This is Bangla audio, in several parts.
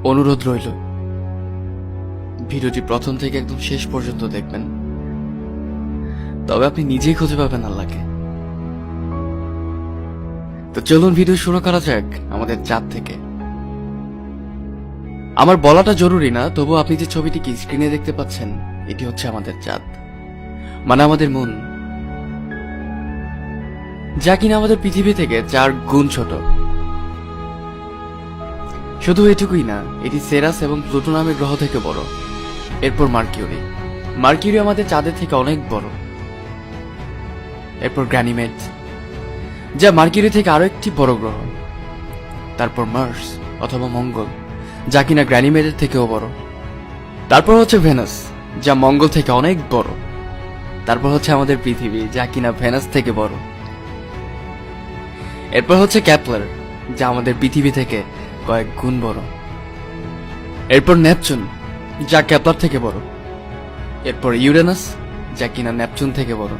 অনুরোধ রইল ভিডিওটি প্রথম থেকে একদম শেষ পর্যন্ত দেখবেন, তবে আপনি নিজেই খুঁজে পাবেন আল্লাহকে। তো চলুন ভিডিও শুরু করা যাক আমাদের চাঁদ থেকে। আমার বলাটা জরুরি না, তবু আপনি যে ছবিটি কি স্ক্রিনে দেখতে পাচ্ছেন, এটি হচ্ছে আমাদের চাঁদ, মানে আমাদের মুন, যা কিনা আমাদের পৃথিবী থেকে 4 গুণ ছোট। শুধু এটুকুই না, এটি সেরাস এবং প্লুটো নামের গ্রহ থেকে বড়। এরপর মার্কিউরি, মার্কিউরি আমাদের চাঁদের থেকে অনেক বড়। এরপর গ্যানিমেড, যা মার্কিউরি থেকে আরো একটি বড় গ্রহ। তারপর মার্স অথবা মঙ্গল, যা কিনা গ্যানিমেডের থেকেও বড়। তারপর হচ্ছে ভেনাস, যা মঙ্গল থেকে অনেক বড়। তারপর হচ্ছে আমাদের পৃথিবী, যা কিনা ভেনাস থেকে বড়। এরপর হচ্ছে ক্যাপলার, যা আমাদের পৃথিবী থেকে কয়েক গুণ বড়। এরপর নেপচুন, যা ক্যাপলার থেকে বড়। এরপর ইউরেনাস, যা কিনা নেপচুন থেকে বড়।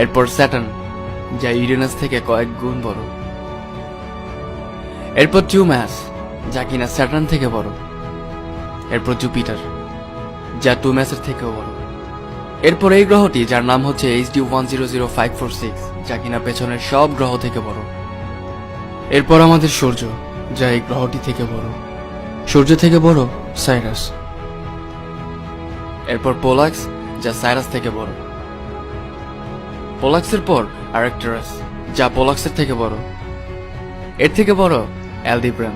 এরপর স্যাটার্ন, যা ইউরেনাস থেকে কয়েক গুণ বড়। এরপর টিউম্যাস, যা কিনা স্যাটার্ন থেকে বড়। এরপর জুপিটার, যা টিউম্যাসের থেকেও বড়। এরপর এই গ্রহটি, যার নাম হচ্ছে HD 100546, যা কিনা পেছনের সব গ্রহ থেকে বড়। এরপর আমাদের সূর্য, যা এই গ্রহটি থেকে বড়। সূর্য থেকে বড় সাইরাস। এরপর পোলাক্স, যা সাইরাস থেকে বড়। পোলাক্সের পর আরেকটারাস, যা পোলাক্সের থেকে বড়। এর থেকে বড় অ্যালডিব্রাম,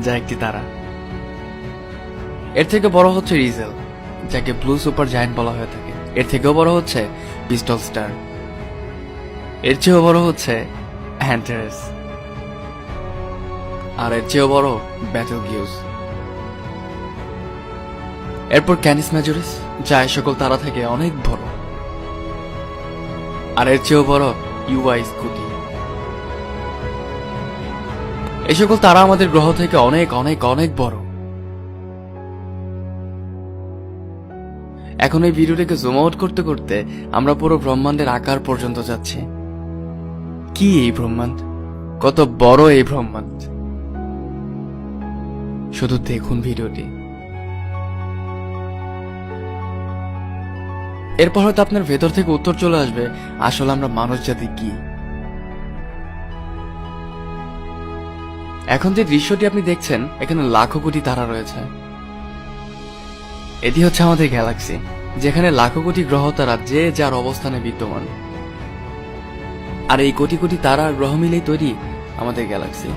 যা একটি তারা। এর থেকে বড় হচ্ছে রিজেল, যাকে ব্লু সুপার জায়ান্ট বলা হয়ে থাকে। এর থেকেও বড় হচ্ছে পিস্টল স্টার। এর চেয়েও বড় হচ্ছে অ্যান্টারেস। আর এর চেয়েও বড় ব্যাটেলগিউস। এরপর ক্যানিস মেজরিস, যা এই সকল তারা থেকে অনেক বড়। আর এর চেয়েও বড় ইউআই স্কুটি। এই সকল তারা আমাদের গ্রহ থেকে অনেক অনেক অনেক বড়। এখন এই ভিডিওটাকে জুম আউট করতে করতে আমরা পুরো ব্রহ্মাণ্ডের আকার পর্যন্ত যাচ্ছি। কি এই ব্রহ্মাণ্ড, কত বড় এই ব্রহ্মাণ্ড, শুধু দেখুন ভিডিওটি। এরপর হয়তো আপনার ভেতর থেকে উত্তর চলে আসবে, আসলে আমরা মানুষ জাতি কি। এখন যে দৃশ্যটি আপনি দেখছেন, এখানে লাখো কোটি তারা রয়েছে। এটি হচ্ছে আমাদের গ্যালাক্সি, যেখানে লাখো কোটি গ্রহ তারা যে যার অবস্থানে বিদ্যমান। আর এই কোটি কোটি তারা আর গ্রহ মিলেই তৈরি আমাদের গ্যালাক্সি,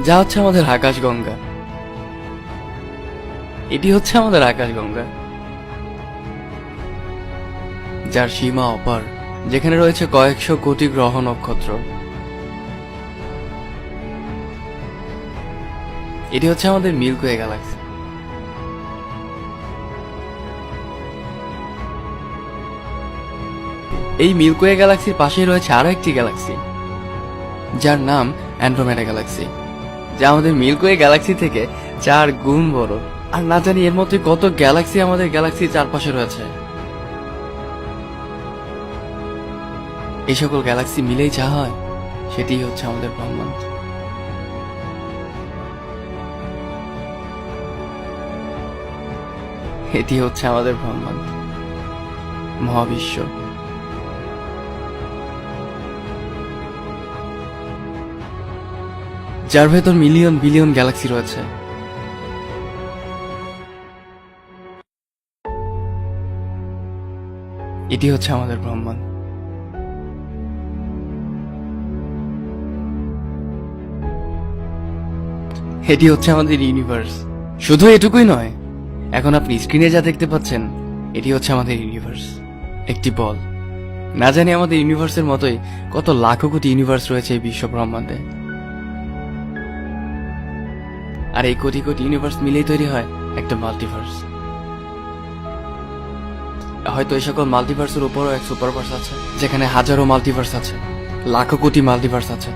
যা হচ্ছে আমাদের আকাশগঙ্গা। এটি হচ্ছে আমাদের আকাশগঙ্গা, যার সীমা অপার, যেখানে রয়েছে কয়েকশো কোটি গ্রহ নক্ষত্র। এটি হচ্ছে আমাদের মিল্কওয়ে গ্যালাক্সি। এই মিল্কওয়ে গ্যালাক্সির পাশেই রয়েছে আরো একটি গ্যালাক্সি, যার নাম অ্যান্ড্রোমেডা গ্যালাক্সি, যা আমাদের মিল্কওয়ে গ্যালাক্সি থেকে 4 গুণ বড়। আর না জানি এর মধ্যে কত গ্যালাক্সি আমাদের গ্যালাক্সির চারপাশে রয়েছে। এই সকল গ্যালাক্সি মিলেই যা হয়, সেটি হচ্ছে আমাদের ব্রহ্মাণ্ড। এটি হচ্ছে আমাদের ব্রহ্মাণ্ড, মহাবিশ্ব। যার ভেতর মিলিয়ন বিলিয়ন গ্যালাক্সি রয়েছে। এটি হচ্ছে আমাদের ব্রহ্মাণ্ড। এটি হচ্ছে আমাদের ইউনিভার্স। শুধু এটুকুই নয়, এখন আপনি স্ক্রিনে যা দেখতে পাচ্ছেন, এটি হচ্ছে আমাদের ইউনিভার্স, একটি বল। না জানি আমাদের ইউনিভার্সের মতোই কত লাখো কোটি ইউনিভার্স রয়েছে এই বিশ্ব ব্রহ্মাণ্ডে। আর এই কোটি কোটি ইউনিভার্স মিলেই তৈরি হয় একটা মাল্টিভার্স। হয়তো এই সকল মাল্টিভার্সের উপরও এক সুপারভার্স আছে, যেখানে হাজারো মাল্টিভার্স আছে, লাখো কোটি মাল্টিভার্স আছে।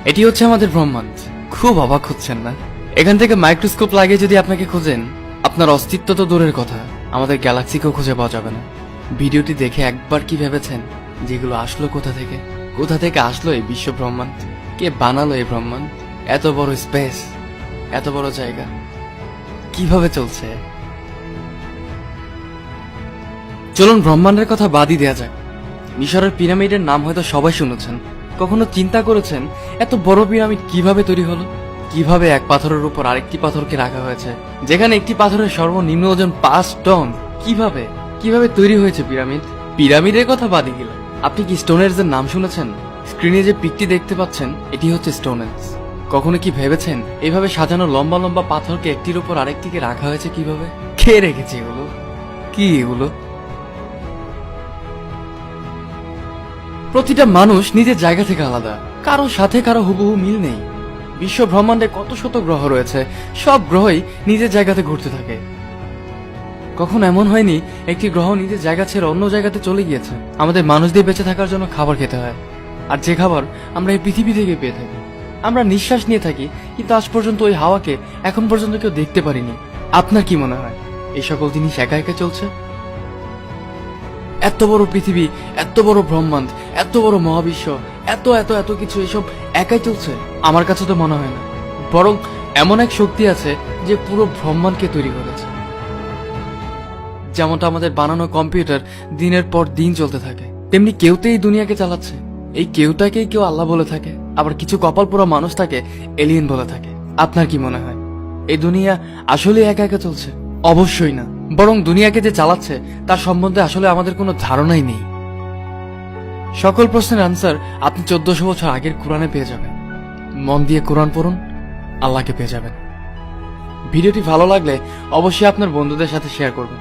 এটি হচ্ছে আমাদের ব্রহ্মাণ্ড। খুব অবাক হচ্ছেন না? এখান থেকে মাইক্রোস্কোপ লাগিয়ে যদি আপনাকে খোঁজেন, আপনার অস্তিত্ব তো দূরের কথা, আমাদের গ্যালাক্সিকেও খুঁজে পাওয়া যাবে না। ভিডিওটি দেখে একবার কি ভেবেছেন যেগুলো আসলো কোথা থেকে? কোথা থেকে আসলো এই বিশ্ব ব্রহ্মাণ্ড? কে বানালো এই ব্রহ্মাণ্ড? এত বড় স্পেস, এত বড় জায়গা কিভাবে চলছে? চলুন ব্রহ্মাণ্ডের কথা বাদই দেয়া যাক। মিশরের পিরামিডের নাম হয়তো সবাই শুনেছেন। কখনো চিন্তা করেছেন এত বড় পিরামিড কিভাবে তৈরি হলো? কিভাবে এক পাথরের উপর আরেকটি পাথরকে রাখা হয়েছে, যেখানে একটি পাথরের সর্বনিম্ন ওজন 5 টন? কিভাবে কিভাবে তৈরি হয়েছে পিরামিড? পিরামিডের কথা বাদই গেল, আপনি কি স্টোনহেঞ্জের নাম শুনেছেন? স্ক্রিনে যে পিকটি দেখতে পাচ্ছেন এটি হচ্ছে স্টোনহেঞ্জ। কখনো কি ভেবেছেন এভাবে সাজানো লম্বা লম্বা পাথরকে একটির উপর আরেকটিকে রাখা হয়েছে কিভাবে? কে রেখেছে এগুলো? কি এগুলো? প্রতিটা মানুষ নিজের জায়গা থেকে আলাদা, কারো সাথে কারো হুবহু মিল নেই। বিশ্ব ব্রহ্মাণ্ডে কত শত গ্রহ রয়েছে, সব গ্রহই নিজের জায়গাতে ঘুরতে থাকে। কখন এমন হয়নি একটি গ্রহ নিজের জায়গা ছেড়ে অন্য জায়গাতে চলে গিয়েছে? আমাদের মানুষদের বেঁচে থাকার জন্য খাবার খেতে হয়, আর যে খাবার আমরা এই পৃথিবী থেকে পেয়ে থাকি। আমরা নিঃশ্বাস নিয়ে থাকি, কিন্তু আজ পর্যন্ত ওই হাওয়াকে এখন পর্যন্ত কেউ দেখতে পারিনি। আপনার কি মনে হয় এই সকল জিনিস একা একা চলছে? এত বড় পৃথিবী, এত বড় ব্রহ্মাণ্ড, এত বড় মহাবিশ্ব, এত এত এত কিছু, এসব একাই চলছে? আমার কাছে তো মনে হয় না। বরং এমন এক শক্তি আছে যে পুরো ব্রহ্মাণ্ডকে তৈরি করেছে। যেমনটা আমাদের বানানো কম্পিউটার দিনের পর দিন চলতে থাকে, তেমনি কেউতে এই দুনিয়াকে চালাচ্ছে। এই কেউটাকেই কেউ আল্লাহ বলে থাকে, আবার কিছু কপাল পোড়া মানুষ তাকে এলিয়েন বলে থাকে। আপনার কি মনে হয় এই দুনিয়া আসলে একা একা চলছে? অবশ্যই না, বরং দুনিয়াকে যে চালাচ্ছে তার সম্বন্ধে আসলে আমাদের কোনো ধারণাই নেই। সকল প্রশ্নের আনসার আপনি 1400 বছর আগের কোরআনে পেয়ে যাবেন। মন দিয়ে কোরআন পড়ুন, আল্লাহকে পেয়ে যাবেন। ভিডিওটি ভালো লাগলে অবশ্যই আপনার বন্ধুদের সাথে শেয়ার করবেন।